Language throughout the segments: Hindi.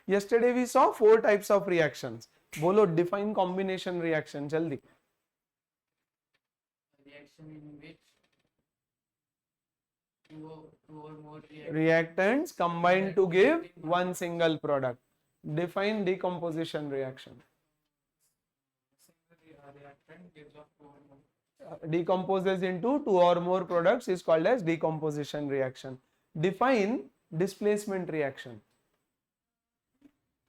yesterday we saw 4 types of reactions. बोलो define combination reaction जल्दी. Reaction in which two or more reactants combine to give one single product. Define decomposition reaction. reactant gives off two or more. Decomposes into 2 or more products is called as decomposition reaction. Define displacement reaction.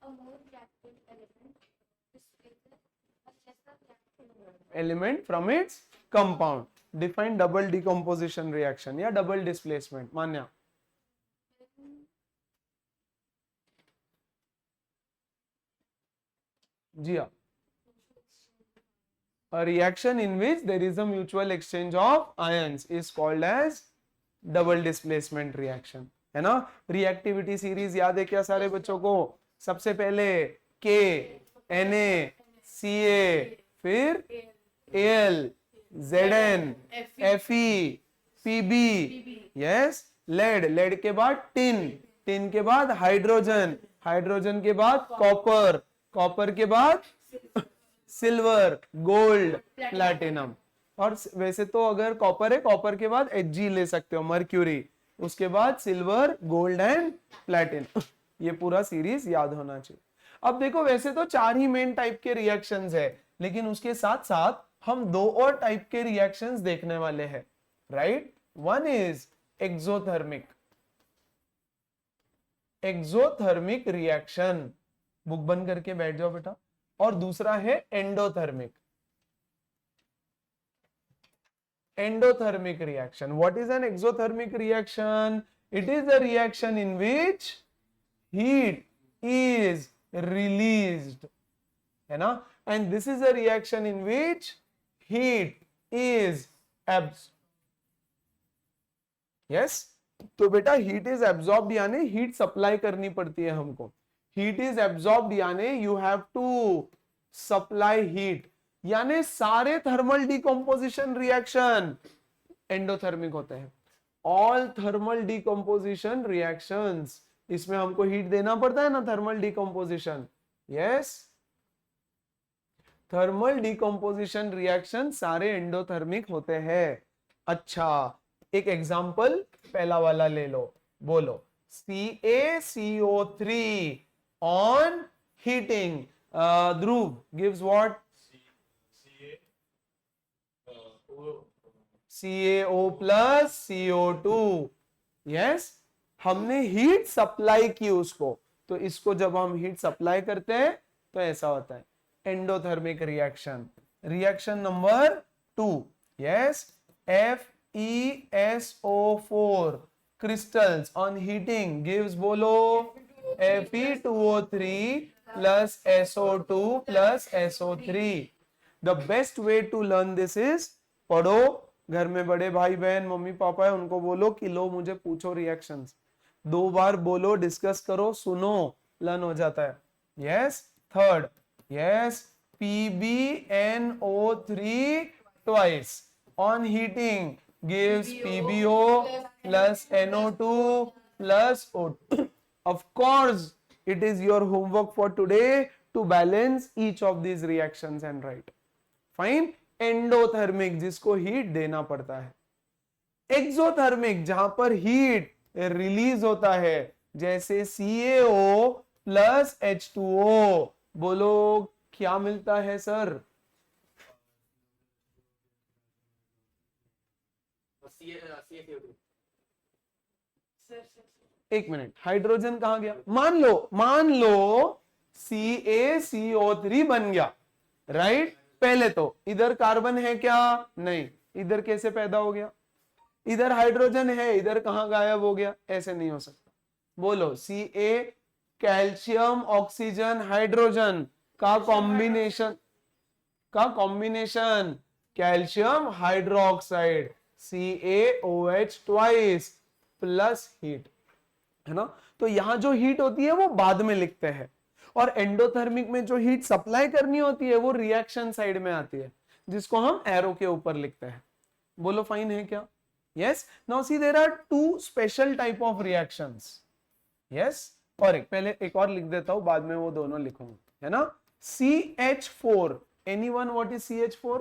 A more reactive element displaces a lesser reactive Element from its compound. Define double decomposition reaction या double displacement. मान्या. जी हाँ. A reaction in which there is a mutual exchange of ions is called as double displacement reaction. है ना. रिएक्टिविटी सीरीज याद है क्या सारे बच्चों को? सबसे पहले K, Na, Ca, फिर Al, Zn, Fe, Pb, yes. Lead के बाद टिन के बाद हाइड्रोजन के बाद कॉपर के बाद सिल्वर, गोल्ड, प्लैटिनम. और वैसे तो अगर कॉपर है, कॉपर के बाद Hg ले सकते हो, मर्क्यूरी, उसके बाद सिल्वर, गोल्ड एंड प्लैटिनम. ये पूरा सीरीज याद होना चाहिए. अब देखो वैसे तो 4 ही मेन टाइप के रिएक्शंस है, लेकिन उसके साथ साथ हम 2 और टाइप के रिएक्शंस देखने वाले हैं, right. One is exothermic reaction. Book बंद करके बैठ जाओ बेटा. और दूसरा है endothermic reaction. What is an exothermic reaction? It is a reaction in which heat is released, है ना. And this is a reaction in which heat is absorbed. Yes. तो बेटा heat is absorbed यानी heat supply करनी पड़ती है हमको. Heat is absorbed यानी you have to supply heat. यानी सारे थर्मल डिकम्पोजिशन रिएक्शन एंडोथर्मिक होते हैं. ऑल थर्मल डिकम्पोजिशन रिएक्शंस, इसमें हमको हीट देना पड़ता है ना. Thermal decomposition, yes. Thermal decomposition reaction सारे एंडोथर्मिक होते हैं. अच्छा, एक एग्जांपल पहला वाला ले लो. बोलो. CaCO3 on heating, Dhruv gives what? CaO plus CO2. Yes. हमने हीट सप्लाई की उसको, तो इसको जब हम हीट सप्लाई करते हैं तो ऐसा होता है endothermic reaction. Reaction number 2, yes. FeSO4 crystals on heating gives, बोलो, Fe2O3 plus SO2 plus SO3. The best way to learn this is, पढ़ो. घर में बड़े भाई बहन मम्मी पापा है, उनको बोलो कि लो मुझे पूछो रिएक्शंस. 2 बार बोलो, डिस्कस करो, सुनो, लर्न हो जाता है. Yes. Third, yes. PbNO3 twice on heating gives PbO plus NO2 plus O2. Of course, it is your homework for today to balance each of these reactions and write. Fine. Endothermic जिसको हीट देना पड़ता है. एक्सोथर्मिक जहां पर हीट रिलीज होता है, जैसे CaO प्लस H2O. बोलो क्या मिलता है सर? एक मिनट, हाइड्रोजन कहां गया? मान लो CaCO3 बन गया, राइट. पहले तो इधर कार्बन है क्या? नहीं. इधर कैसे पैदा हो गया? इधर हाइड्रोजन है, इधर कहां गायब हो गया? ऐसे नहीं हो सकता. बोलो. Ca कैल्शियम ऑक्सीजन हाइड्रोजन का combination calcium hydroxide CaOH twice plus heat, है ना. तो यहां जो हीट होती है वो बाद में लिखते हैं, और एंडोथर्मिक में जो हीट सप्लाई करनी होती है वो रिएक्शन साइड में आती है, जिसको हम एरो के ऊपर लिखते हैं. बोलो फाइन है क्या? Yes. Now see there are 2 special type of reactions. Yes, और एक पहले एक और लिख देता हूं, बाद में वो दोनों लिखूंगा, है ना। CH4, anyone what is CH4?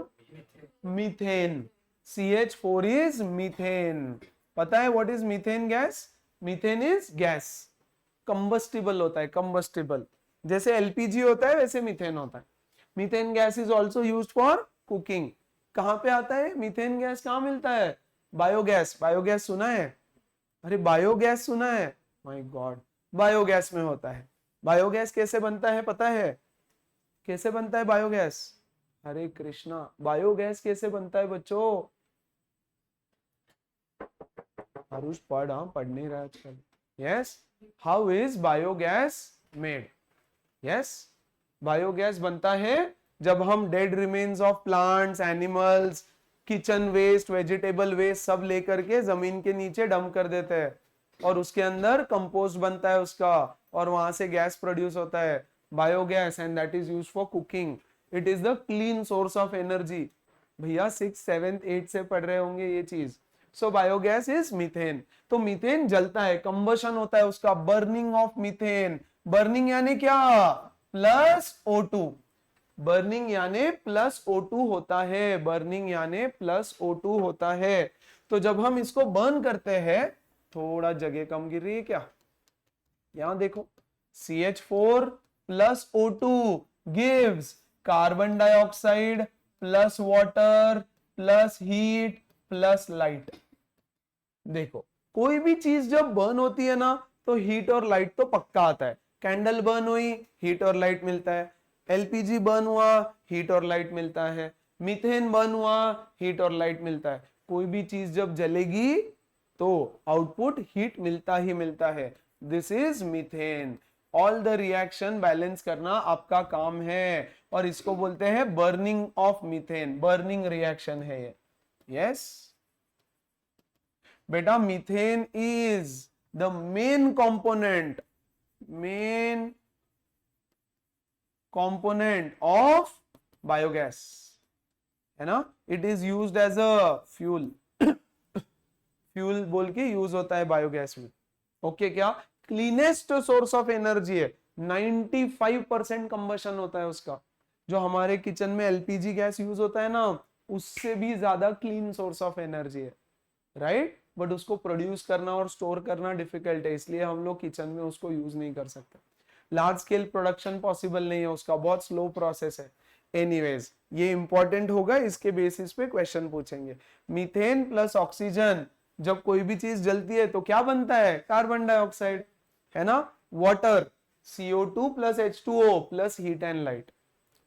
Methane. CH4 is methane. पता है what is methane gas? Methane is gas, combustible होता है, कंबस्टिबल। जैसे एलपीजी होता है वैसे मीथेन होता है। Methane gas is also used for cooking. कहां पे आता है मीथेन गैस? कहां मिलता है? बायोगैस। बायोगैस सुना है? अरे बायोगैस सुना है? माय गॉड, बायोगैस में होता है। बायोगैस कैसे बनता है पता है? कैसे बनता है बायोगैस? हरे कृष्णा, बायोगैस कैसे बनता है बच्चों? आरुष पढ़, हाँ पढ़ नहीं रहा आजकल। Yes, how is biogas made? Yes, biogas बनता है जब हम dead remains of plants, animals, kitchen waste, vegetable waste सब लेकर के जमीन के नीचे डंप कर देते हैं और उसके अंदर कंपोस्ट बनता है उसका, और वहां से गैस प्रोड्यूस होता है, biogas, and that is used for cooking. It is the clean source of energy. भैया 6th 7th 8th से पढ़ रहे होंगे ये चीज। सो बायोगैस इज मीथेन। तो मीथेन जलता है, कंबशन होता है उसका, बर्निंग ऑफ मीथेन। बर्निंग यानी क्या? +O2। बर्निंग यानी +O2 होता है, बर्निंग यानी +O2 होता है। तो जब हम इसको बर्न करते हैं, थोड़ा जगह कम गिर रही है क्या? यहां देखो, CH4 +O2 gives carbon dioxide plus water plus heat plus light. देखो, कोई भी चीज जब बर्न होती है ना, तो हीट और लाइट तो पक्का आता है। कैंडल बर्न हुई, हीट और लाइट मिलता है। एलपीजी बर्न हुआ, हीट और लाइट मिलता है। मीथेन बर्न हुआ, हीट और लाइट मिलता है। कोई भी चीज जब जलेगी तो आउटपुट हीट मिलता ही मिलता है। This is methane. All the reaction balance करना आपका काम है, और इसको बोलते हैं burning of methane. Burning reaction है ये। यस बेटा, methane is the main component of biogas, है ना। It is used as a fuel. Fuel बोल के यूज होता है बायोगैस में। ओके, क्या क्लीनेस्ट सोर्स ऑफ एनर्जी है। 95% कंबशन होता है उसका। जो हमारे किचन में एलपीजी गैस यूज होता है ना, उससे भी ज्यादा क्लीन सोर्स ऑफ एनर्जी है, राइट। बट उसको प्रोड्यूस करना और स्टोर करना डिफिकल्ट है, इसलिए हम लोग किचन में उसको यूज नहीं कर सकते। लार्ज स्केल प्रोडक्शन पॉसिबल नहीं है उसका, बहुत स्लो प्रोसेस है। एनीवेज, ये इंपॉर्टेंट होगा, इसके बेसिस पे क्वेश्चन पूछेंगे। मीथेन प्लस ऑक्सीजन, जब कोई भी चीज जलती है तो क्या बनता है? कार्बन डाइऑक्साइड, है ना। Water, CO2 plus H2O plus heat and light,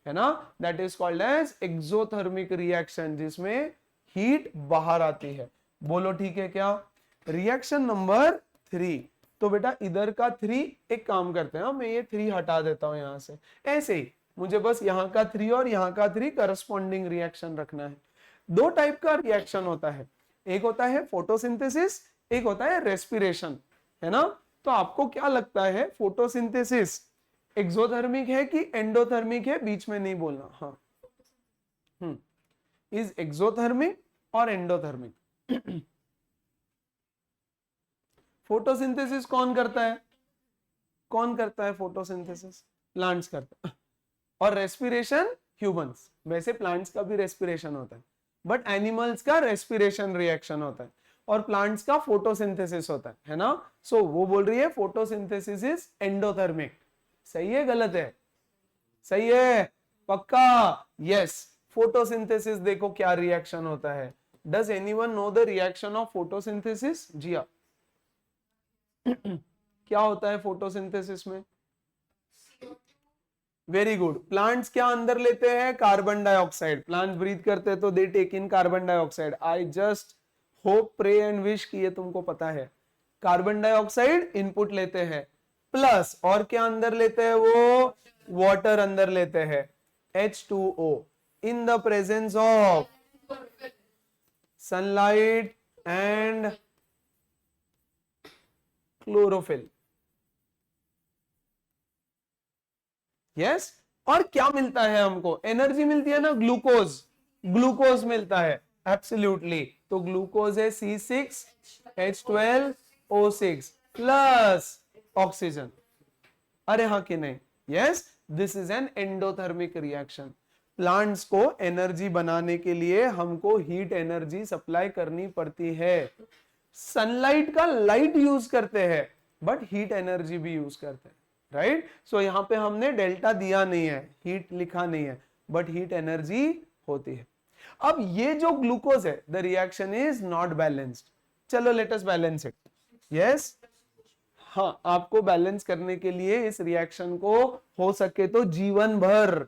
है ना। That is called as exothermic reaction, जिसमें हीट बाहर आती है। बोलो ठीक है क्या? Reaction number 3। तो बेटा इधर का 3, एक काम करते हैं, मैं ये 3 हटा देता हूं यहां से, ऐसे ही मुझे बस यहाँ का 3 और यहाँ का 3 करस्पॉन्डिंग रिएक्शन रखना है। 2 टाइप का रिएक्शन होता है, एक होता है फोटोसिंथेसिस, एक होता है रेस्पिरेशन, है ना। तो आपको क्या लगता है, फोटोसिंथेसिस एक्सोथर्मिक है कि एंडोथर्मिक है? बीच में नहीं बोलना। हाँ, इज एक्सोथर्मिक और एंडोथर्मिक। फोटोसिंथेसिस कौन करता है? कौन करता है फोटोसिंथेसिस? प्लांट्स करता है। और रेस्पिरेशन ह्यूमंस। वैसे प्लांट्स का भी रेस्पिरेशन होता है, बट एनिमल्स का रेस्पिरेशन रिएक्शन होता है, और प्लांट्स का फोटोसिंथेसिस होता है ना। सो वो बोल रही है फोटोसिंथेसिस इज एंडोथर्मिक। सही है गलत है? सही है पक्का? यस। फोटोसिंथेसिस देखो क्या रिएक्शन होता है। Does anyone know the reaction of photosynthesis? जी हाँ। क्या होता है फोटोसिंथेसिस में? Very good. प्लांट्स क्या अंदर लेते हैं? Carbon dioxide. प्लांट्स ब्रीथ करते हैं तो they take in carbon dioxide. I just hope, pray and wish कि ये तुमको पता है। कार्बन डाइऑक्साइड इनपुट लेते हैं, प्लस और क्या अंदर लेते हैं वो? वाटर अंदर लेते हैं, H2O, in the presence of sunlight and chlorophyll. Yes. और क्या मिलता है हमको? एनर्जी मिलती है ना, ग्लूकोज। ग्लूकोज मिलता है, एब्सोल्युटली। तो ग्लूकोज है C6H12O6 प्लस ऑक्सीजन। अरे हाँ कि नहीं? Yes, this is an endothermic reaction. Plants को एनर्जी बनाने के लिए हमको हीट एनर्जी सप्लाई करनी पड़ती है। सनलाइट का लाइट यूज करते हैं बट हीट एनर्जी भी यूज करते हैं, राइट? सो यहाँ पे हमने डेल्टा दिया नहीं है, हीट लिखा नहीं है, बट हीट एनर्जी होती है। अब ये जो ग्लूकोज है, the reaction is not balanced. चलो let us balance it. Yes, हाँ, आपको बैलेंस करने के लिए इस रिएक्शन को हो सके तो जीवन भर,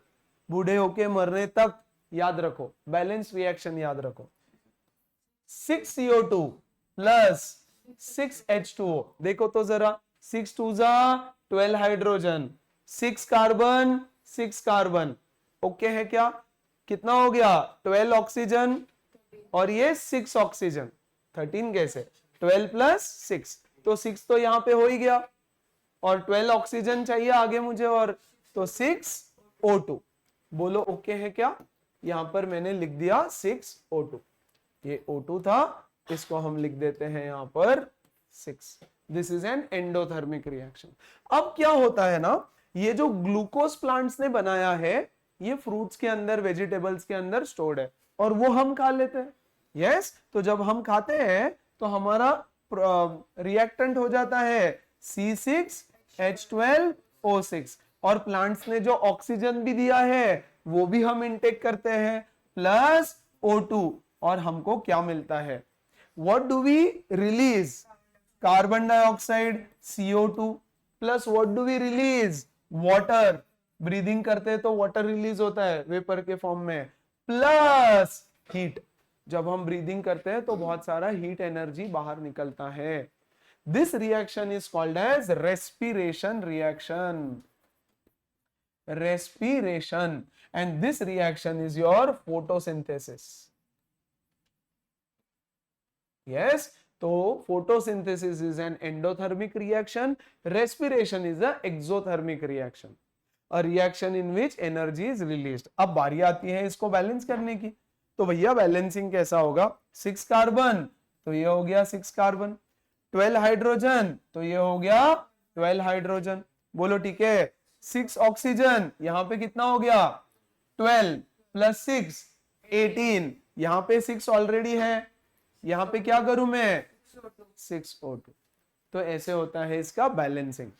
बूढ़े होके मरने तक याद रखो, बैलेंस रिएक्शन याद रखो। 6CO2 प्लस 6H2O, देखो तो जरा, 6 2 जा 12 हाइड्रोजन, 6 कार्बन 6 कार्बन, ओके है क्या? कितना हो गया? 12 ऑक्सीजन और ये 6 ऑक्सीजन, 13 गैस है। 12 प्लस 6, तो 6 तो यहाँ पे हो ही गया, और 12 ऑक्सीजन चाहिए आगे मुझे, और तो 6O2। बोलो ओके है क्या? यहां पर मैंने लिख दिया 6O2, ये O2 था, इसको हम लिख देते हैं यहां पर 6। This is an endothermic reaction. अब क्या होता है ना, ये जो ग्लूकोज प्लांट्स ने बनाया है, ये फ्रूट्स के अंदर, वेजिटेबल्स के अंदर स्टोर्ड है, और वो हम खा लेते हैं। यस, तो जब हम खाते हैं तो हमारा रिएक्टेंट हो जाता है C6H12O6, और प्लांट्स ने जो ऑक्सीजन भी दिया है वो भी हम इनटेक करते हैं, प्लस O2, और हमको क्या मिलता है? What do we release? Carbon dioxide CO2, plus what do we release? Water. Breathing करते हैं तो वाटर रिलीज होता है वेपर के फॉर्म में, प्लस हीट। जब हम ब्रीदिंग करते हैं तो बहुत सारा हीट एनर्जी बाहर निकलता है। This reaction is called as respiration reaction. respiration, and this reaction is your photosynthesis. Yes, so photosynthesis is an endothermic reaction, respiration is an exothermic reaction, a reaction in which energy is released. अब बारी आती है इसको बैलेंस करने की, तो भैया बैलेंसिंग कैसा होगा? 6 कार्बन तो ये हो गया 6 कार्बन, 12 हाइड्रोजन तो ये हो गया 12 हाइड्रोजन। बोलो ठीक है। 6 ऑक्सीजन, यहां पे कितना हो गया? 12 प्लस 6 18, यहां पे 6 ऑलरेडी है, यहां पे क्या करूं मैं? 6O2। तो ऐसे होता है इसका बैलेंसिंग।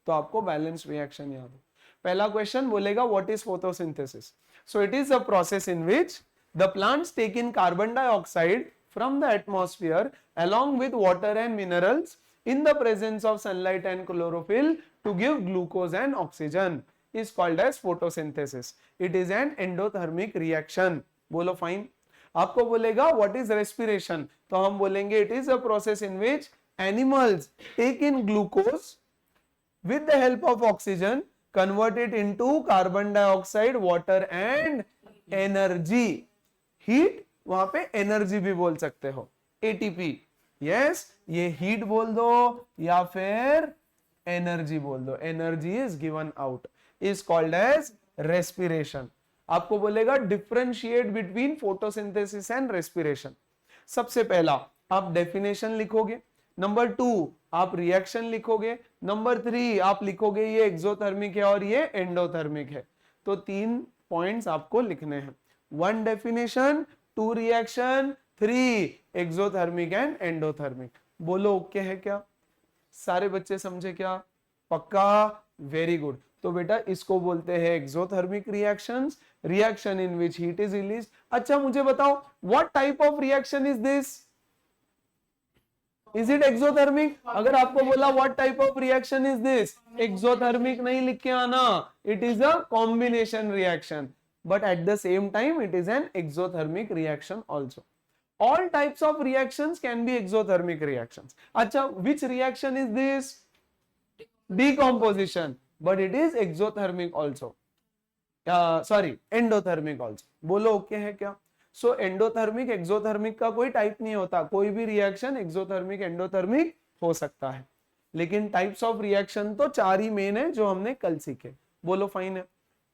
तो आपको बैलेंस रिएक्शन याद हो। पहला क्वेश्चन बोलेगा what is photosynthesis? So it is a process in which the plants take in carbon dioxide from the atmosphere along with water and minerals in the presence of sunlight and chlorophyll to give glucose and oxygen is called as photosynthesis. It is an endothermic reaction. बोलो फाइन। आपको बोलेगा what is respiration? तो हम बोलेंगे it is a process in which animals take in glucose with the help of oxygen, convert it into carbon dioxide, water and energy. Heat, वहां पे एनर्जी भी बोल सकते हो, ATP। यस, ये हीट बोल दो या फिर एनर्जी बोल दो, energy is given out, is called as respiration. आपको बोलेगा differentiate between photosynthesis and respiration. सबसे पहला आप डेफिनेशन लिखोगे, नंबर 2 आप रिएक्शन लिखोगे, नंबर 3 आप लिखोगे ये एक्सोथर्मिक है और ये एंडोथर्मिक है। तो 3 पॉइंट्स आपको लिखने हैं, 1 definition, 2 reaction, 3 exothermic and endothermic. बोलो ओके है क्या? सारे बच्चे समझे क्या? पक्का? Very good. तो बेटा इसको बोलते हैं exothermic reactions, reaction in which heat is released. अच्छा मुझे बताओ what type of reaction is this? Is it exothermic? अगर आपको बोला what type of reaction is this, exothermic नहीं लिख के आना, it is a combination reaction, but at the same time it is an exothermic reaction also. All types of reactions can be exothermic reactions. Acha, which reaction is this? Decomposition, but it is exothermic also. Sorry, endothermic also. बोलो ओके है क्या? So endothermic, exothermic का कोई टाइप नहीं होता, कोई भी रिएक्शन एक्सोथर्मिक एंडोथर्मिक हो सकता है, लेकिन टाइप्स ऑफ रिएक्शन तो 4 ही मेन है जो हमने कल सीखे। बोलो फाइन है?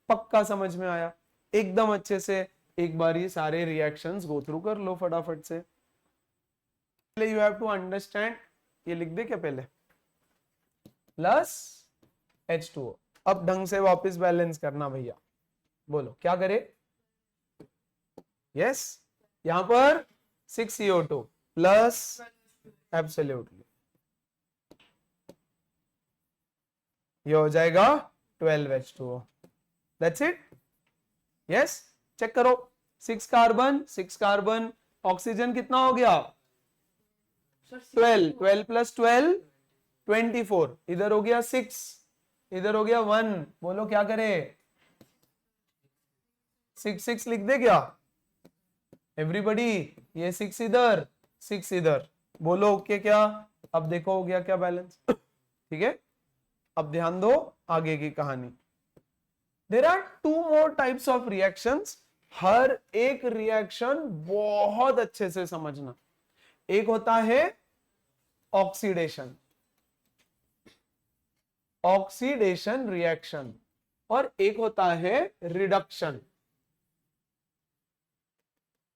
पक्का समझ में आया? एकदम अच्छे से एक बार ये सारे रिएक्शंस गो थ्रू कर लो फटाफट से। यू हैव टू अंडरस्टैंड, ये लिख दे क्या पहले? Plus H2O। अब ढंग से वापस बैलेंस करना भैया, बोलो क्या करे? यस, यहां पर 6CO2 प्लस एब्सोल्युटली ये हो जाएगा 12H2O। That's it. Yes, check करो, 6 कार्बन ऑक्सीजन कितना हो गया? 12, 12 प्लस 12 24, इधर हो गया 6, इधर हो गया 1, बोलो क्या करे? 6 लिख दे क्या एवरीबडी? ये 6 इधर 6 इधर, बोलो ओके क्या? अब देखो हो गया क्या बैलेंस? ठीक है, अब ध्यान दो आगे की कहानी। There are 2 more types of reactions. हर एक रिएक्शन बहुत अच्छे से समझना। एक होता है ऑक्सीडेशन, ऑक्सीडेशन रिएक्शन, और एक होता है रिडक्शन।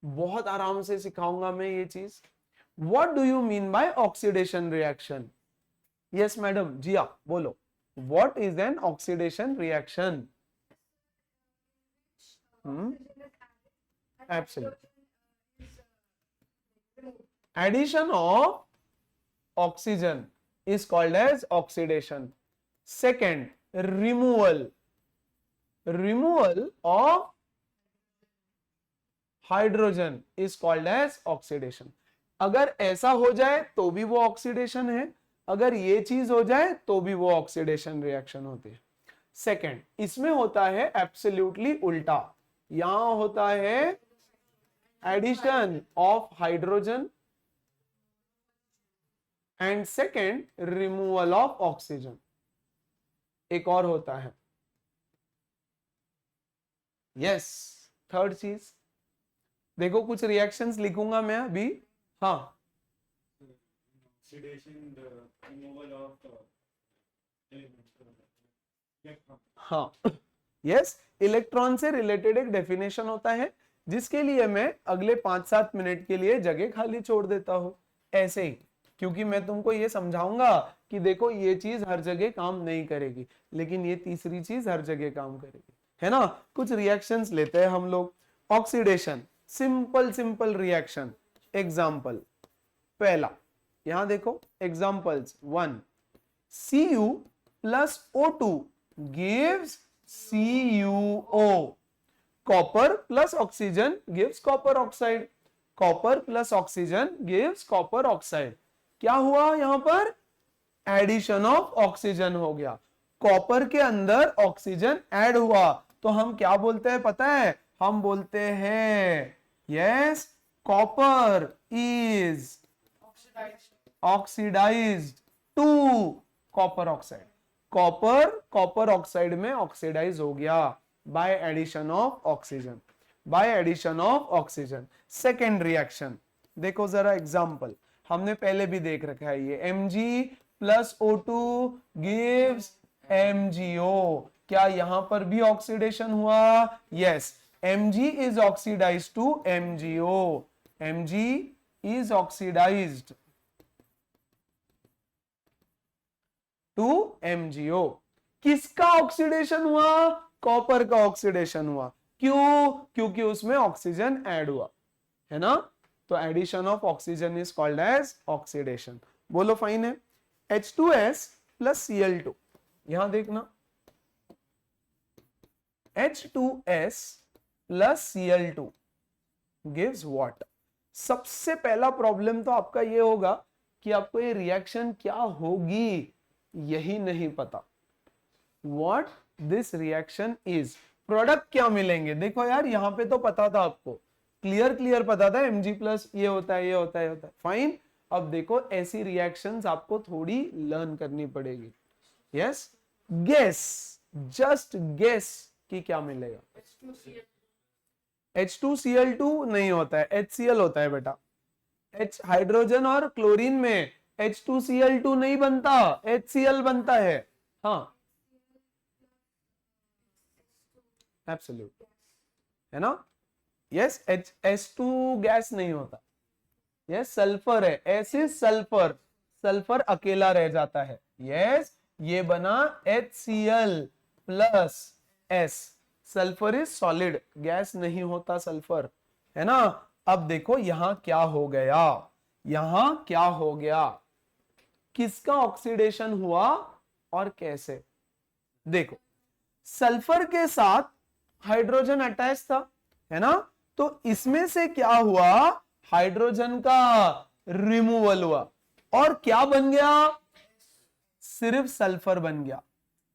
बहुत आराम से सिखाऊंगा मैं ये चीज। What do you mean by oxidation reaction? Yes madam, Jiya बोलो, what is an oxidation reaction? Absolutely. Addition of oxygen is called as oxidation. Second, removal of hydrogen is called as oxidation. अगर ऐसा हो जाए तो भी वो ऑक्सीडेशन है, अगर ये चीज हो जाए तो भी वो ऑक्सीडेशन रिएक्शन होती है। सेकेंड, इसमें होता है एब्सोल्युटली उल्टा, यहां होता है addition of hydrogen and second removal of oxygen. एक और होता है यस थर्ड चीज, देखो कुछ रिएक्शंस लिखूंगा मैं अभी। हाँ, हाँ यस, इलेक्ट्रॉन से रिलेटेड एक डेफिनेशन होता है जिसके लिए मैं अगले 5-7 मिनट के लिए जगह खाली छोड़ देता हूं ऐसे ही, क्योंकि मैं तुमको ये समझाऊंगा कि देखो ये चीज हर जगह काम नहीं करेगी, लेकिन ये तीसरी चीज हर जगह काम करेगी, है ना। कुछ रिएक्शंस लेते हैं हम लोग। Oxidation, simple reaction. एग्जाम्पल पहला, यहां देखो examples. 1, Cu plus O2 gives CuO. Copper plus oxygen gives copper oxide. Copper plus oxygen gives copper oxide. क्या हुआ यहां पर? एडिशन ऑफ ऑक्सीजन हो गया, कॉपर के अंदर ऑक्सीजन ऐड हुआ, तो हम क्या बोलते हैं पता है? हम बोलते हैं yes, copper is oxidized to copper oxide. Copper oxide में ऑक्सीडाइज हो गया by addition of oxygen, second reaction देखो जरा एग्जांपल, हमने पहले भी देख रखा है ये। Mg plus O2 gives MgO। क्या यहां पर भी ऑक्सीडेशन हुआ? Yes, Mg is oxidized to MgO। Mg is oxidized to MgO। किसका ऑक्सीडेशन हुआ? कॉपर का ऑक्सीडेशन हुआ। क्यों? क्योंकि उसमें ऑक्सीजन ऐड हुआ, है ना। तो addition of oxygen is called as oxidation. बोलो फाइन है। H2S प्लस Cl2, यहां देखना, H2S plus Cl2 gives what? सबसे पहला प्रॉब्लम तो आपका ये होगा कि आपको ये रिएक्शन क्या होगी यही नहीं पता। What this reaction is, product क्या मिलेंगे? देखो यार यहां पे तो पता था आपको, क्लियर पता था Mg प्लस ये होता है फाइन। अब देखो ऐसी रिएक्शंस आपको थोड़ी लर्न करनी पड़ेगी। यस, गेस, जस्ट गेस कि क्या मिलेगा। H2Cl2 नहीं होता है, HCl होता है बेटा। H हाइड्रोजन और क्लोरीन में H2Cl2 नहीं बनता, HCl बनता है। हाँ एब्सोल्यूट, है ना। यस, H2 गैस नहीं होता, यस सल्फर है, ऐसे सल्फर अकेला रह जाता है। यस, ये बना HCl plus S। Sulphur is solid, gas नहीं होता सल्फर, है ना। अब देखो यहां क्या हो गया, यहां क्या हो गया, किसका ऑक्सीडेशन हुआ और कैसे। देखो सल्फर के साथ हाइड्रोजन अटैच था, है ना, तो इसमें से क्या हुआ, हाइड्रोजन का रिमूवल हुआ और क्या बन गया, सिर्फ सल्फर बन गया।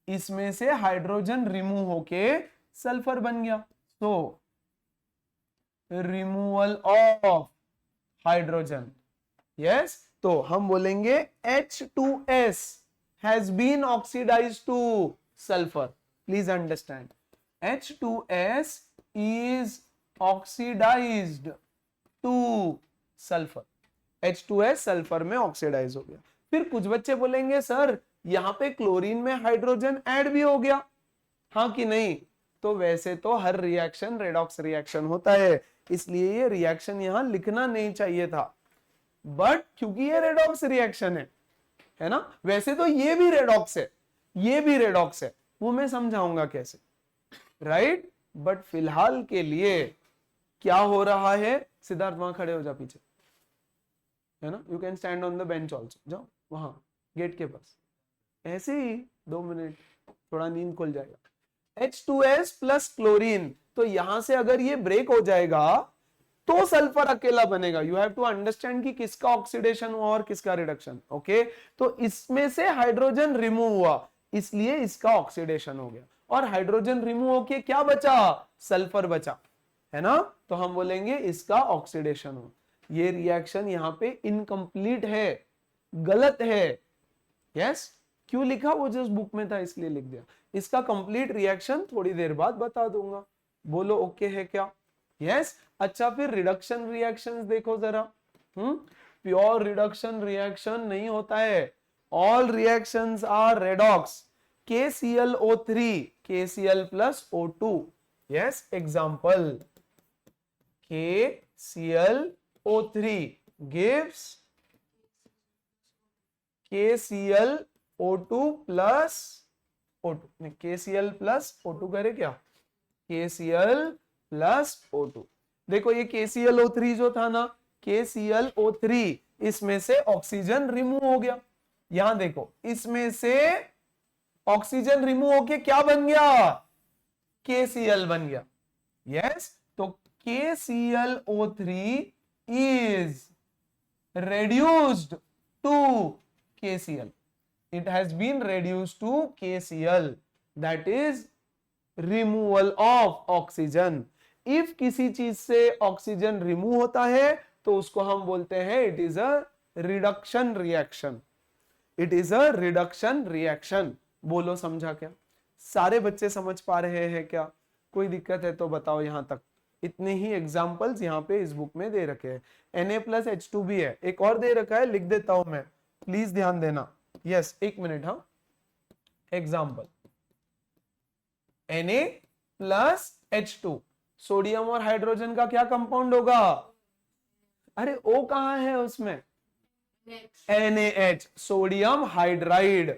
इसमें से हाइड्रोजन रिमूव होके सल्फर बन गया। तो रिमूवल ऑफ हाइड्रोजन, यस, तो हम बोलेंगे H2S has been oxidized to sulfur. Please understand, H2S is oxidized to sulfur. H2S sulphur में ऑक्सीडाइज हो गया। फिर कुछ बच्चे बोलेंगे सर यहाँ पे क्लोरीन में हाइड्रोजन ऐड भी हो गया, हाँ कि नहीं। तो वैसे तो हर रिएक्शन रेडॉक्स रिएक्शन होता है, इसलिए ये रिएक्शन यहां लिखना नहीं चाहिए था, बट क्योंकि ये रेडॉक्स रिएक्शन है ना, वैसे तो ये भी रेडॉक्स है, ये भी रेडॉक्स है, वो मैं समझाऊंगा कैसे, राइट। बट फिलहाल के लिए क्या हो रहा है, सिद्धार्थ वहां खड़े हो जा पीछे, है ना, you can stand on the bench also, जाओ वहां गेट के पास, ऐसे ही 2 मिनट, थोड़ा नींद खुल जाएगा। H2S प्लस क्लोरीन, तो यहां से अगर ये ब्रेक हो जाएगा तो सल्फर अकेला बनेगा। यू हैव टू अंडरस्टैंड कि किसका ऑक्सीडेशन हुआ और किसका रिडक्शन, ओके। तो इसमें से हाइड्रोजन रिमूव हुआ, इसलिए इसका ऑक्सीडेशन हो गया, और हाइड्रोजन रिमूव होके क्या बचा, सल्फर बचा, है ना। तो हम बोलेंगे इसका ऑक्सीडेशन हुआ। ये रिएक्शन यहाँ पे इनकम्प्लीट है, गलत है, यस। क्यों लिखा, वो जस्ट बुक में था इसलिए लिख दिया। इसका कंप्लीट रिएक्शन थोड़ी देर बाद बता दूंगा, बोलो ओके है क्या, यस। अच्छा फिर रिडक्शन रिएक्शंस देखो जरा, प्योर रिडक्शन रिएक्शन नहीं होता है, all reactions are redox. KClO3 KCl plus O2, yes, example KClO3 gives KClO2 plus O2, नहीं KCl प्लस O2 करे क्या, KCl प्लस O2। देखो ये KClO3 जो था ना, KClO3, इसमें से ऑक्सीजन रिमूव हो गया, यहां देखो इसमें से ऑक्सीजन रिमूव होके क्या बन गया, KCl बन गया, यस। तो KClO3 is reduced to KCl, it has been reduced to KCl, that is removal of oxygen। if किसी चीज से ऑक्सीजन रिमूव होता है तो उसको हम बोलते हैं it is a reduction reaction, it is a reduction reaction. बोलो समझा क्या, सारे बच्चे समझ पा रहे हैं क्या, कोई दिक्कत है तो बताओ। यहां तक इतने ही एग्जाम्पल्स यहाँ पे इस बुक में दे रखे हैं। Na+H2 भी है, एक और दे रखा है, लिख देता हूं मैं, प्लीज ध्यान देना, यस, एक मिनट, हाँ। एग्जाम्पल Na+H2, सोडियम और हाइड्रोजन का क्या कंपाउंड होगा, अरे O कहां है उसमें, NaH, सोडियम हाइड्राइड,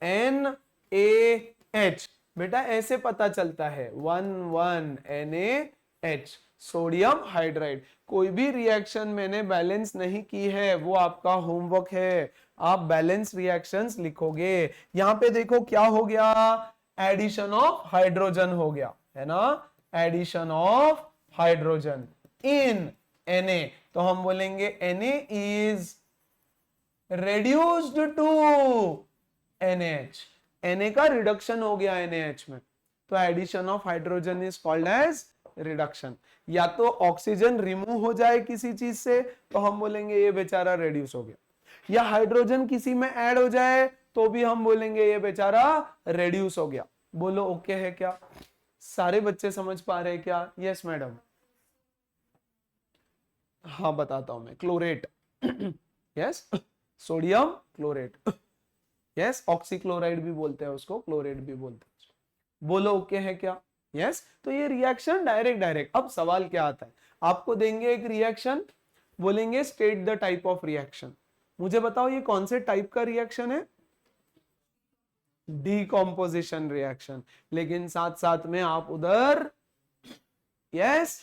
NaH, बेटा ऐसे पता चलता है 1 NaH, सोडियम हाइड्राइड। कोई भी रिएक्शन मैंने बैलेंस नहीं की है, वो आपका होमवर्क है, आप बैलेंस रिएक्शंस लिखोगे। यहां पे देखो क्या हो गया, एडिशन ऑफ हाइड्रोजन हो गया, है ना, addition of hydrogen in Na, तो हम बोलेंगे Na is reduced to NaH, Na का रिडक्शन हो गया NaH में, तो addition of hydrogen is called as reduction. या तो ऑक्सीजन रिमूव हो जाए किसी चीज से तो हम बोलेंगे ये बेचारा रेड्यूस हो गया, या हाइड्रोजन किसी में ऐड हो जाए तो भी हम बोलेंगे ये बेचारा रेड्यूस हो गया। बोलो ओके है क्या, सारे बच्चे समझ पा रहे हैं क्या, यस मैडम। हाँ बताता हूं मैं, chlorate, yes, sodium chlorate, yes, oxychloride भी बोलते हैं उसको, क्लोरेट भी बोलते हैं। बोलो ओके है क्या, यस। तो ये रिएक्शन डायरेक्ट। अब सवाल क्या आता है, आपको देंगे एक रिएक्शन, बोलेंगे state the type of reaction, मुझे बताओ ये कौन से टाइप का रिएक्शन है, डिकॉम्पोजिशन रिएक्शन, लेकिन साथ साथ में आप उधर यस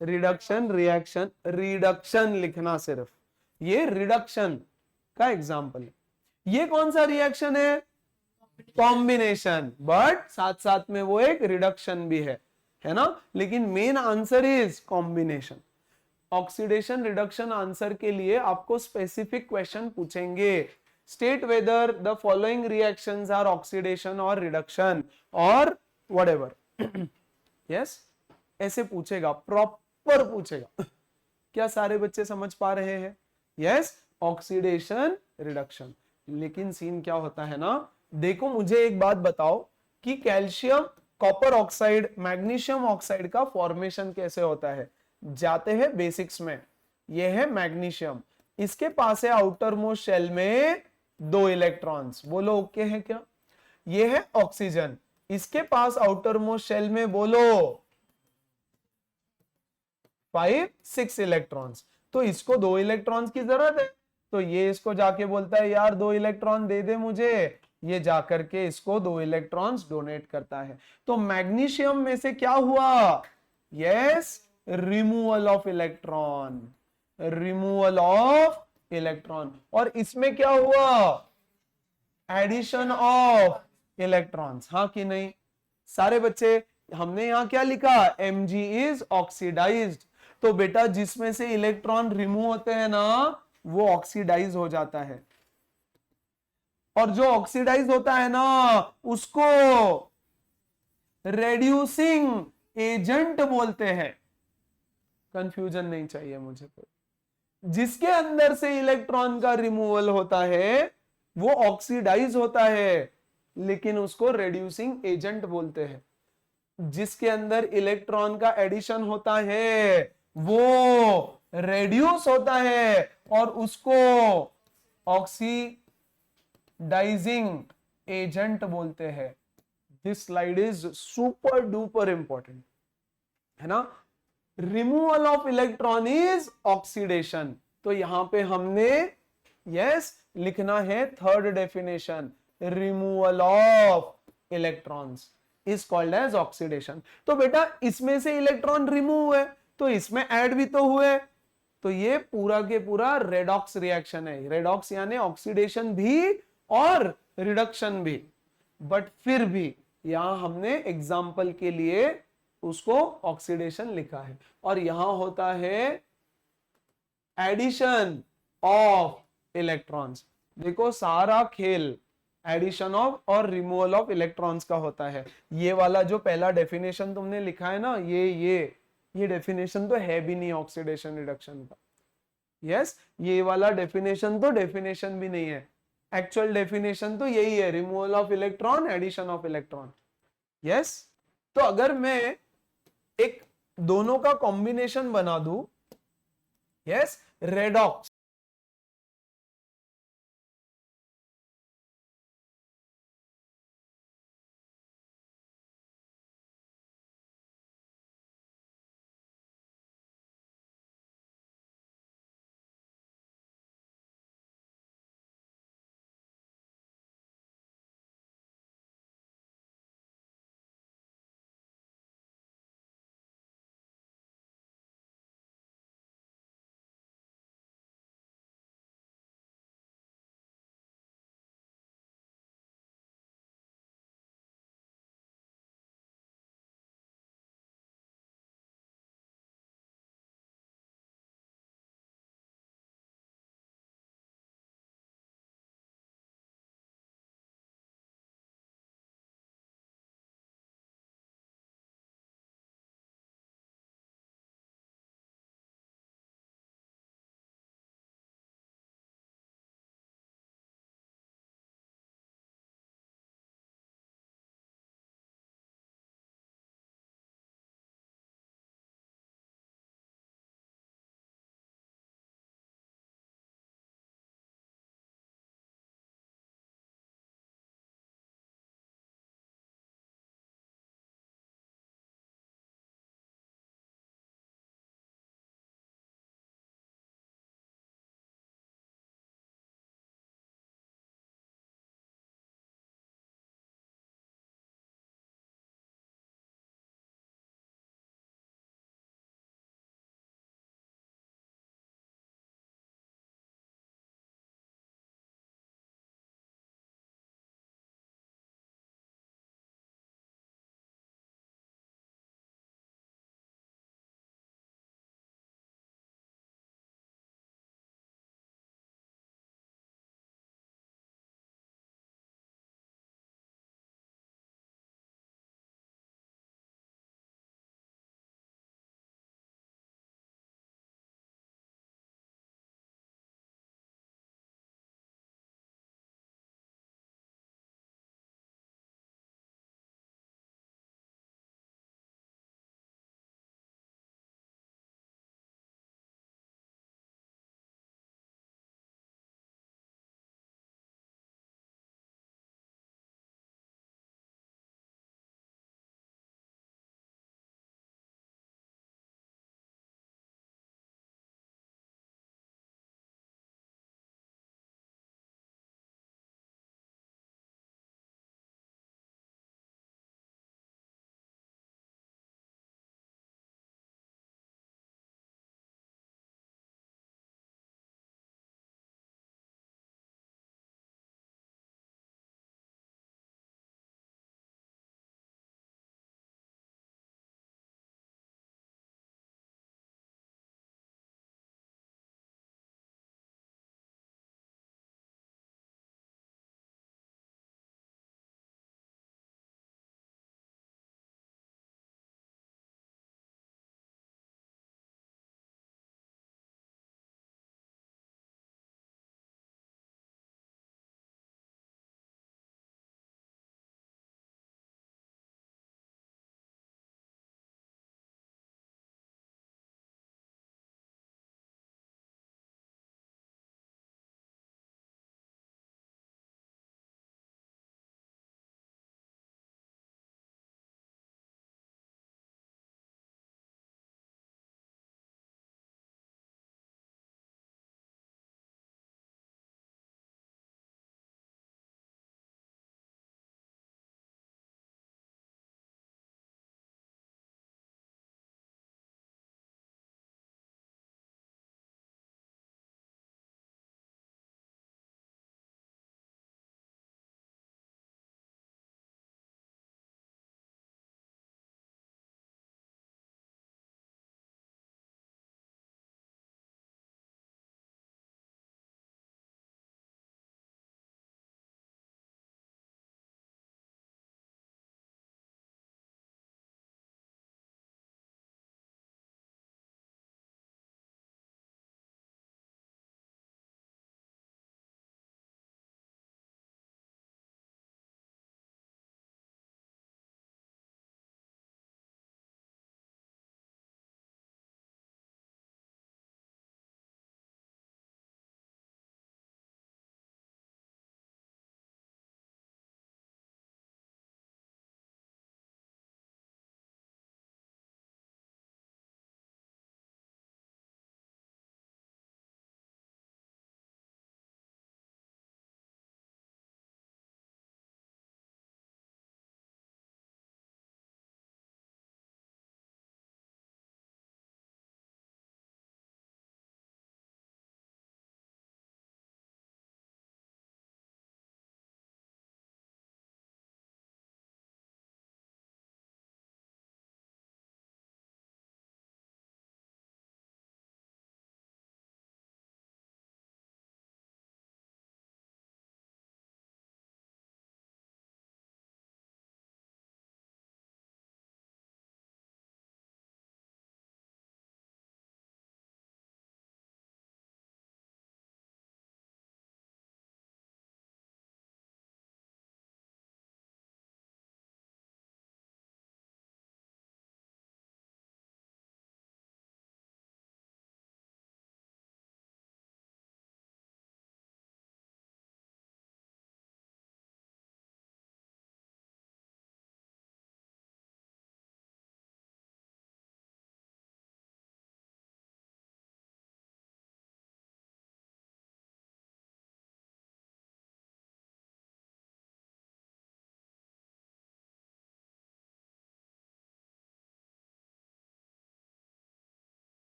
रिडक्शन रिएक्शन, रिडक्शन लिखना सिर्फ, ये रिडक्शन का एग्जाम्पल है। ये कौन सा रिएक्शन है? कॉम्बिनेशन, बट साथ साथ में वो एक रिडक्शन भी है ना, लेकिन main answer is combination. Oxidation reduction answer के लिए आपको स्पेसिफिक क्वेश्चन पूछेंगे, state whether the following reactions are oxidation और रिडक्शन और व्हाटएवर। यस, ऐसे पूछेगा, प्रॉपर पूछेगा। क्या सारे बच्चे समझ पा रहे हैं? Yes, oxidation reduction. लेकिन सीन क्या होता है ना, देखो मुझे एक बात बताओ कि calcium copper oxide magnesium oxide का फॉर्मेशन कैसे होता है। जाते हैं बेसिक्स में। यह है मैग्नीशियम, इसके पास है आउटर मोस्ट शेल में 2 इलेक्ट्रॉन्स, बोलो ओके है क्या? यह है ऑक्सीजन, इसके पास आउटर मोस्ट शेल में बोलो 5-6 इलेक्ट्रॉन्स। तो इसको 2 इलेक्ट्रॉन्स की जरूरत है, तो ये इसको जाके बोलता है यार 2 इलेक्ट्रॉन दे दे मुझे, ये जाकर के इसको 2 इलेक्ट्रॉन्स डोनेट करता है। तो मैग्नीशियम में से क्या हुआ? Yes, removal of electron, removal of electron. और इसमें क्या हुआ? एडिशन ऑफ इलेक्ट्रॉन्स, हाँ कि नहीं सारे बच्चे? हमने यहां क्या लिखा? Mg is oxidized. तो बेटा जिसमें से इलेक्ट्रॉन रिमूव होते हैं ना, वो ऑक्सीडाइज हो जाता है, और जो ऑक्सीडाइज होता है ना उसको रेड्यूसिंग एजेंट बोलते हैं। कंफ्यूजन नहीं चाहिए मुझे कोई। जिसके अंदर से इलेक्ट्रॉन का रिमूवल होता है वो ऑक्सीडाइज होता है, लेकिन उसको रेड्यूसिंग एजेंट बोलते हैं। जिसके अंदर इलेक्ट्रॉन का एडिशन होता है वो रेड्यूस होता है और उसको ऑक्सीडाइजिंग एजेंट बोलते हैं। This slide is super duper important, है ना। Removal of electron is oxidation. तो यहां पे हमने यस लिखना है third definition, removal of electrons is called as oxidation. तो बेटा इसमें से इलेक्ट्रॉन रिमूव हुए तो इसमें ऐड भी तो हुए, तो ये पूरा के पूरा रेडॉक्स रिएक्शन है। रेडॉक्स यानी ऑक्सीडेशन भी और रिडक्शन भी, बट फिर भी यहां हमने एग्जाम्पल के लिए उसको ऑक्सीडेशन लिखा है, और यहां होता है एडिशन ऑफ इलेक्ट्रॉन्स। देखो सारा खेल एडिशन ऑफ और रिमूवल ऑफ इलेक्ट्रॉन्स का होता है। ये वाला जो पहला डेफिनेशन तुमने लिखा है ना, ये डेफिनेशन तो है भी नहीं ऑक्सीडेशन रिडक्शन का। यस, ये वाला डेफिनेशन तो डेफिनेशन भी नहीं है, एक्चुअल डेफिनेशन तो यही है, removal of electron, addition of electron. Yes, तो अगर मैं एक दोनों का कॉम्बिनेशन बना दूं, yes redox,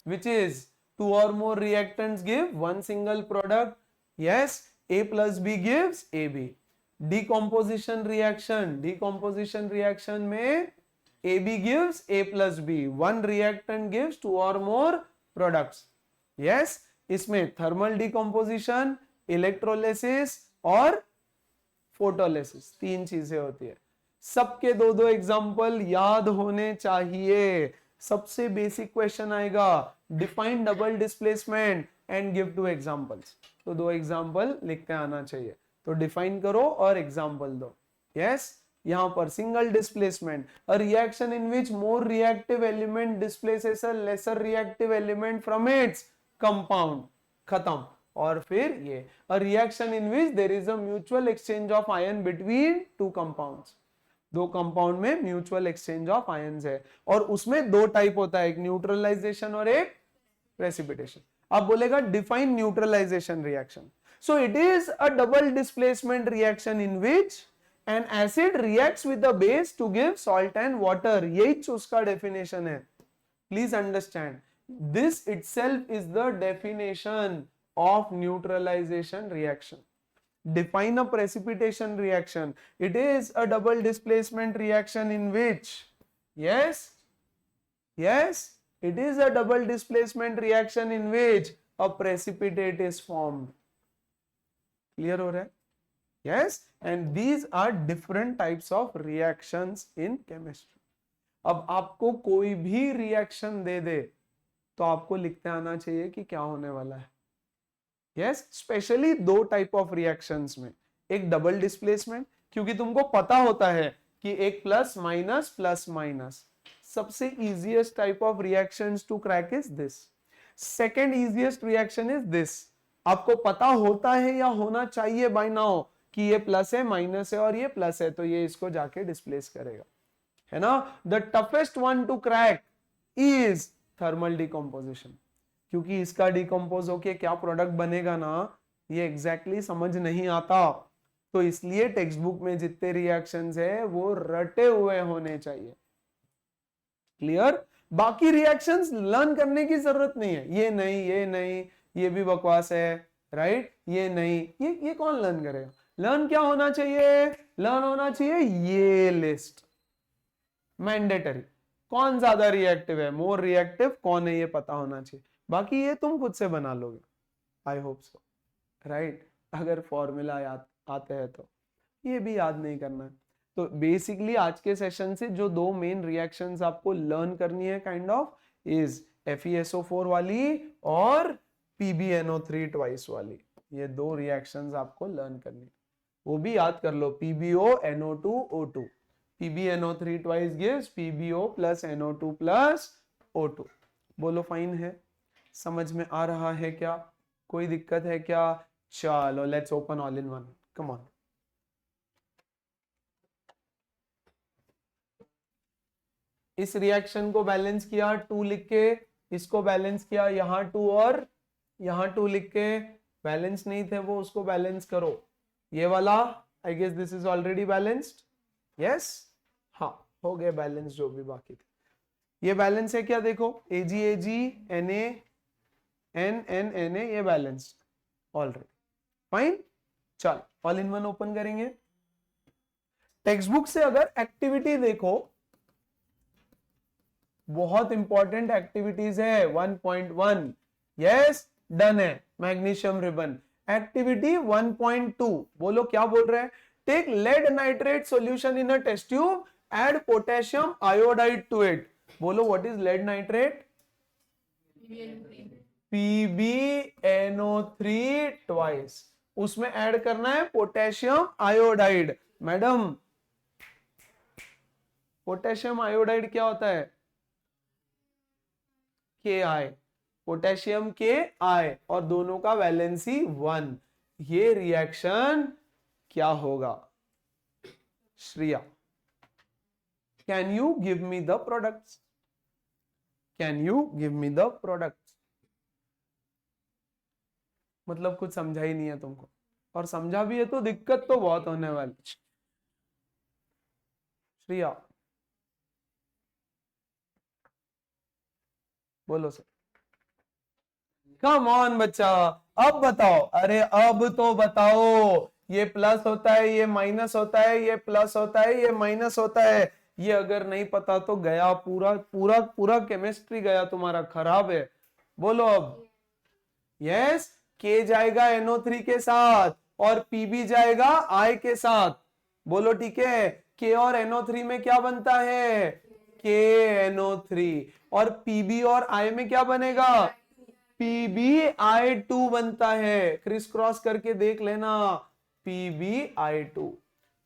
which is two or more reactants give one single product. Yes, A plus B gives AB. Decomposition reaction में AB gives A plus B. One reactant gives two or more products. Yes, इसमें thermal decomposition, electrolysis और फोटोलिसिस तीन चीजें होती है. सबके दो दो एग्जाम्पल याद होने चाहिए. सबसे बेसिक क्वेश्चन आएगा, define double displacement and give two examples. तो दो एग्जाम्पल लिखते आना चाहिए. तो डिफाइन करो और एग्जाम्पल दो. यस, यहां पर single displacement, a reaction in which more reactive element displaces a lesser reactive element from its compound. खत्म. और फिर ये a reaction in which there is a mutual exchange of ion between two compounds. दो कंपाउंड में म्यूचुअल एक्सचेंज ऑफ आयंस है और उसमें दो टाइप होता है, एक न्यूट्रलाइजेशन और एक प्रेसिपिटेशन. अब बोलेगा define neutralization reaction. So it is a double displacement reaction in which an acid reacts with the base to give salt and water. यही उसका डेफिनेशन है. Please understand, this itself is the definition of neutralization reaction. Define a precipitation reaction. It is a double displacement reaction in which, yes, it is a double displacement reaction in which a precipitate is formed. Clear हो रहा है? Yes, and these are different types of reactions in chemistry. अब आपको कोई भी रिएक्शन दे दे तो आपको लिखते आना चाहिए कि क्या होने वाला है. यस, स्पेशली दो टाइप ऑफ रिएक्शंस में, एक डबल डिस्प्लेसमेंट, क्योंकि तुमको पता होता है कि एक प्लस माइनस. सबसे easiest type of reactions to crack is this. Second easiest reaction is this. आपको पता होता है या होना चाहिए बाय नाउ कि ये प्लस है, माइनस है और ये प्लस है, तो ये इसको जाके डिस्प्लेस करेगा, है ना. The toughest one two crack is thermal decomposition, क्योंकि इसका डिकम्पोज होके क्या प्रोडक्ट बनेगा ना, ये एग्जैक्टली समझ नहीं आता. तो इसलिए टेक्स्ट बुक में जितने रिएक्शंस है वो रटे हुए होने चाहिए. क्लियर? बाकी रिएक्शंस लर्न करने की जरूरत नहीं है. ये नहीं, ये भी बकवास है, राइट. ये नहीं, ये कौन लर्न करेगा. लर्न क्या होना चाहिए? लर्न होना चाहिए ये लिस्ट, मैंडेटरी. कौन ज्यादा रिएक्टिव है, मोर रिएक्टिव कौन है, ये पता होना चाहिए. बाकी ये तुम खुद से बना लोगे, आई होप सो, राइट. अगर फॉर्मूला याद आते हैं तो ये भी याद नहीं करना है. तो बेसिकली आज के सेशन से जो दो मेन रिएक्शंस आपको लर्न करनी है काइंड ऑफ इज FeSO4 वाली और PbNO3 ट्वाइस वाली. ये दो रिएक्शंस आपको लर्न करनी है, वो भी याद कर लो. PbO NO2O2, PbNO3 twice gives PbO plus NO2 plus O2. बोलो फाइन है, समझ में आ रहा है क्या, कोई दिक्कत है क्या? चलो let's open all in one, come on. इस रिएक्शन को बैलेंस किया 2 लिख के, इसको बैलेंस किया, यहां 2 और यहां 2 लिख के. बैलेंस नहीं थे वो, उसको बैलेंस करो. ये वाला I guess this is already balanced. Yes, हाँ हो गए बैलेंस जो भी बाकी थे. ये बैलेंस है क्या, देखो AgAg Na N Na, ये बैलेंस्ड ऑलरेडी. फाइन. चल ऑल इन वन ओपन करेंगे. टेक्स्ट बुक से अगर एक्टिविटी देखो, बहुत इंपॉर्टेंट एक्टिविटीज है. 1.1 यस डन है. Magnesium ribbon. एक्टिविटी 1.2 बोलो क्या बोल रहे हैं. Take lead nitrate solution in a test tube, add potassium iodide to it. बोलो what is lead nitrate? PbNO3 twice. उसमें ऐड करना है potassium iodide. Madam potassium iodide क्या होता है? Ki. पोटेशियम Ki और दोनों का वैलेंसी 1. ये रिएक्शन क्या होगा? Shriya, can you give me the products? Can you give me the products? मतलब कुछ समझा ही नहीं है तुमको, और समझा भी है तो दिक्कत तो बहुत होने वाली. श्रिया बोलो सर. कम ऑन बच्चा, अब बताओ, अरे अब तो बताओ, ये प्लस होता है, ये माइनस होता है, ये प्लस होता है, ये माइनस होता है, ये अगर नहीं पता तो गया पूरा पूरा पूरा केमिस्ट्री गया तुम्हारा, खराब है। बोलो अब। यस, के जाएगा NO3 के साथ और पीबी जाएगा आई के साथ। बोलो ठीक है, के और NO3 में क्या बनता है, KNO3, और पीबी और आई में क्या बनेगा, PbI2 बनता है। क्रिस क्रॉस करके देख लेना, PbI2।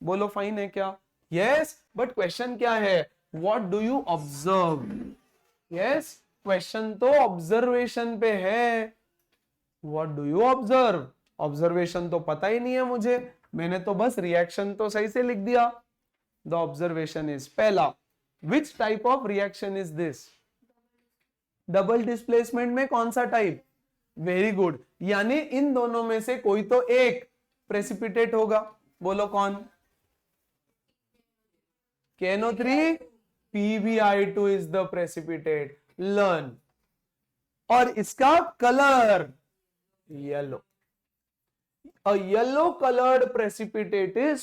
बोलो फाइन है क्या? यस, बट क्वेश्चन क्या है, what do you observe? Yes, question तो ऑब्जर्वेशन पे है। What do you observe? Observation तो पता ही नहीं है मुझे, मैंने तो बस रिएक्शन तो सही से लिख दिया। द ऑब्जर्वेशन इज, पहला, which type of reaction is this? Double displacement में कौन सा टाइप? वेरी गुड, यानी इन दोनों में से कोई तो एक प्रेसिपिटेट होगा। बोलो कौन? KNO3, PbI2 is the precipitate. Learn. और इसका colour yellow, a yellow colored precipitate is